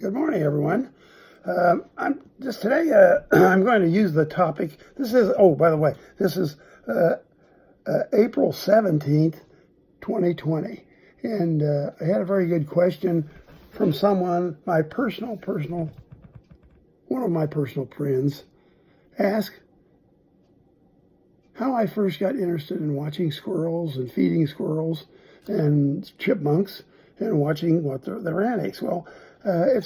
Good morning, everyone. I'm just today. I'm going to use the topic. This is. Oh, by the way, this is April 17th, 2020, and I had a very good question from someone. One of my personal friends asked how I first got interested in watching squirrels and feeding squirrels and chipmunks and watching what their antics. Well, when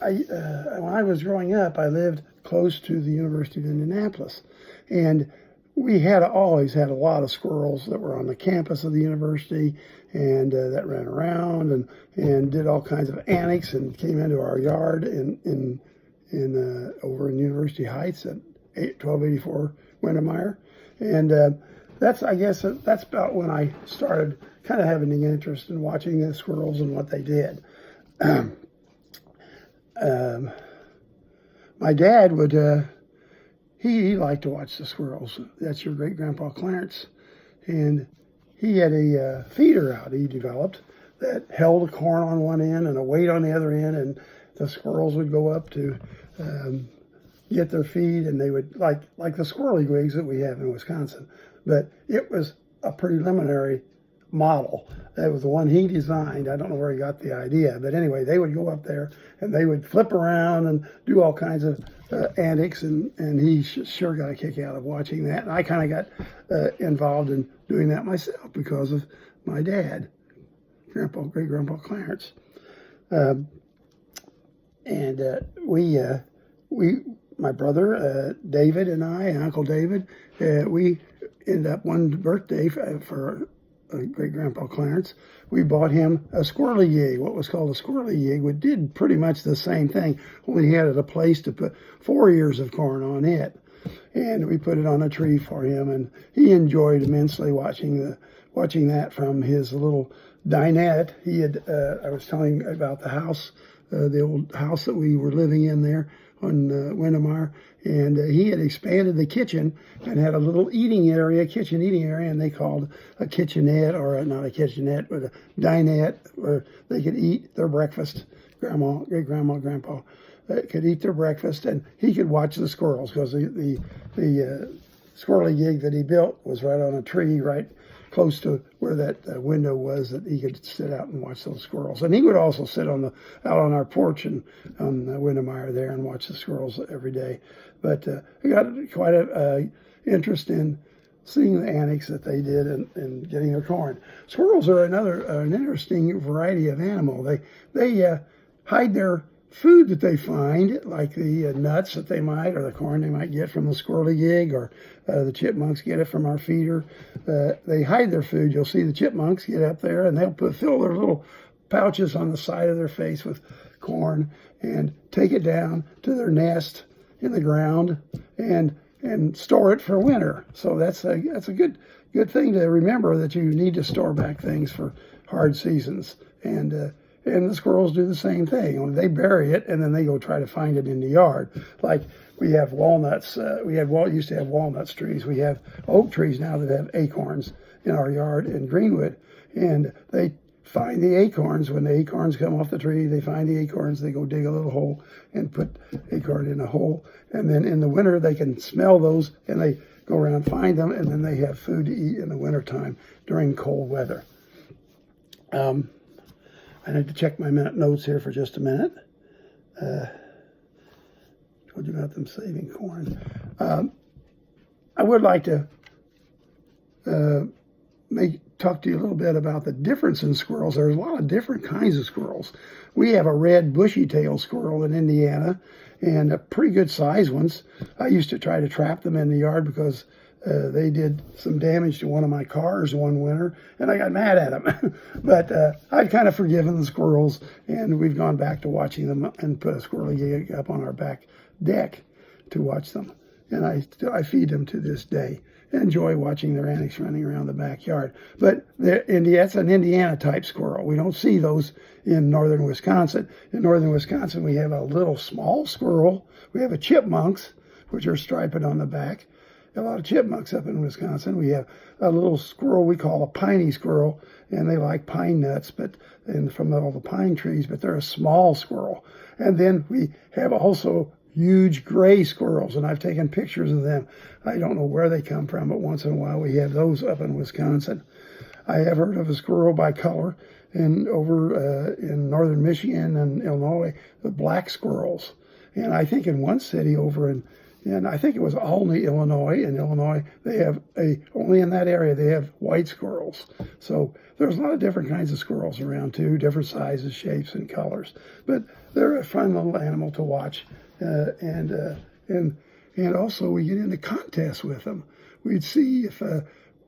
I was growing up, I lived close to the University of Indianapolis, and we had always had a lot of squirrels that were on the campus of the university and that ran around and did all kinds of antics and came into our yard over in University Heights at 1284 Windemeyer. And that's about when I started kind of having an interest in watching the squirrels and what they did. My dad would, he liked to watch the squirrels. That's your great-grandpa Clarence. And he had a feeder out he developed that held a corn on one end and a weight on the other end, and the squirrels would go up to get their feed, and they would, like the squirrely wigs that we have in Wisconsin. But it was a preliminary model. That was the one he designed. I don't know where he got the idea, but anyway, they would go up there and they would flip around and do all kinds of antics, and he sure got a kick out of watching that. And I kind of got involved in doing that myself because of my dad, great-grandpa Clarence. My brother David and I, and Uncle David, we ended up one birthday for great-grandpa Clarence. We bought him a squirrely yig, what was called a squirrely yig, which did pretty much the same thing, only he had a place to put 4 ears of corn on it. And we put it on a tree for him, and he enjoyed immensely watching that from his little dinette. He had, I was telling about the house, the old house that we were living in there on Windemeyer, and he had expanded the kitchen and had a little kitchen eating area, and they called a kitchenette, or not a kitchenette, but a dinette, where they could eat their breakfast. Great-grandma, grandpa could eat their breakfast, and he could watch the squirrels, because the squirrely gig that he built was right on a tree, right close to where that window was, that he could sit out and watch those squirrels. And he would also sit out on our porch and on Windemeyer there and watch the squirrels every day. But I got quite a interest in seeing the antics that they did in getting their corn. Squirrels are an interesting variety of animal. They hide their food that they find, like the nuts that they might, or the corn they might get from the squirrely gig, or the chipmunks get it from our feeder. They hide their food. You'll see the chipmunks get up there and they'll fill their little pouches on the side of their face with corn and take it down to their nest in the ground and store it for winter. So that's a good thing to remember, that you need to store back things for hard seasons. And the squirrels do the same thing. They bury it and then they go try to find it in the yard. Like we have walnuts. Used to have walnuts trees. We have oak trees now that have acorns in our yard in Greenwood, and they find the acorns. When the acorns come off the tree, they find the acorns. They go dig a little hole and put acorn in a hole. And then in the winter, they can smell those and they go around and find them, and then they have food to eat in the wintertime during cold weather. I need to check my notes here for just a minute. Told you about them saving corn. I would like to talk to you a little bit about the difference in squirrels. There's a lot of different kinds of squirrels. We have a red bushy-tailed squirrel in Indiana, and pretty good sized ones. I used to try to trap them in the yard because they did some damage to one of my cars one winter, and I got mad at them. But I've kind of forgiven the squirrels, and we've gone back to watching them and put a squirrely gig up on our back deck to watch them. And I feed them to this day. Enjoy watching their antics running around the backyard. But that's an Indiana-type squirrel. We don't see those in northern Wisconsin. In northern Wisconsin, we have a little small squirrel. We have chipmunks, which are striped on the back. A lot of chipmunks up in Wisconsin. We have a little squirrel we call a piney squirrel, and they like pine nuts, and from all the pine trees, but they're a small squirrel. And then we have also huge gray squirrels, and I've taken pictures of them. I don't know where they come from, but once in a while we have those up in Wisconsin. I have heard of a squirrel by color, and over in northern Michigan and Illinois, the black squirrels. And I think in one city over in I think it was Olney, Illinois. In Illinois, they have only in that area they have white squirrels. So there's a lot of different kinds of squirrels around too, different sizes, shapes, and colors. But they're a fun little animal to watch, and also we get into contests with them. We'd see if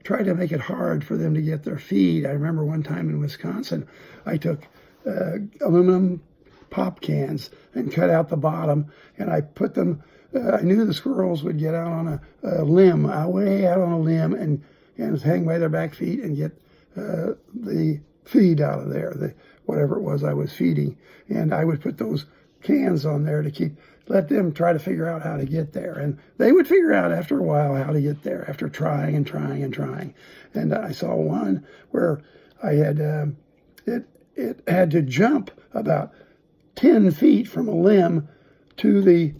try to make it hard for them to get their feed. I remember one time in Wisconsin, I took aluminum pop cans and cut out the bottom, and I put them. I knew the squirrels would get out on a limb, way out on a limb, and hang by their back feet and get the feed out of there, whatever it was I was feeding. And I would put those cans on there to let them try to figure out how to get there. And they would figure out after a while how to get there, after trying and trying and trying. And I saw one where I had, it had to jump about 10 feet from a limb to the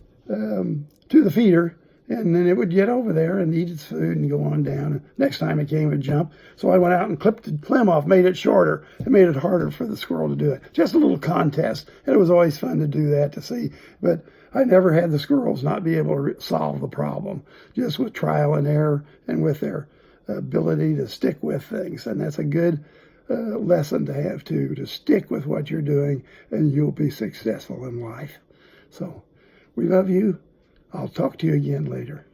feeder, and then it would get over there and eat its food and go on down. And next time it came, it would jump. So I went out and clipped the limb off, made it shorter, and made it harder for the squirrel to do it. Just a little contest, and it was always fun to do that, to see. But I never had the squirrels not be able to solve the problem, just with trial and error and with their ability to stick with things. And that's a good lesson to have too, to stick with what you're doing, and you'll be successful in life. So we love you. I'll talk to you again later.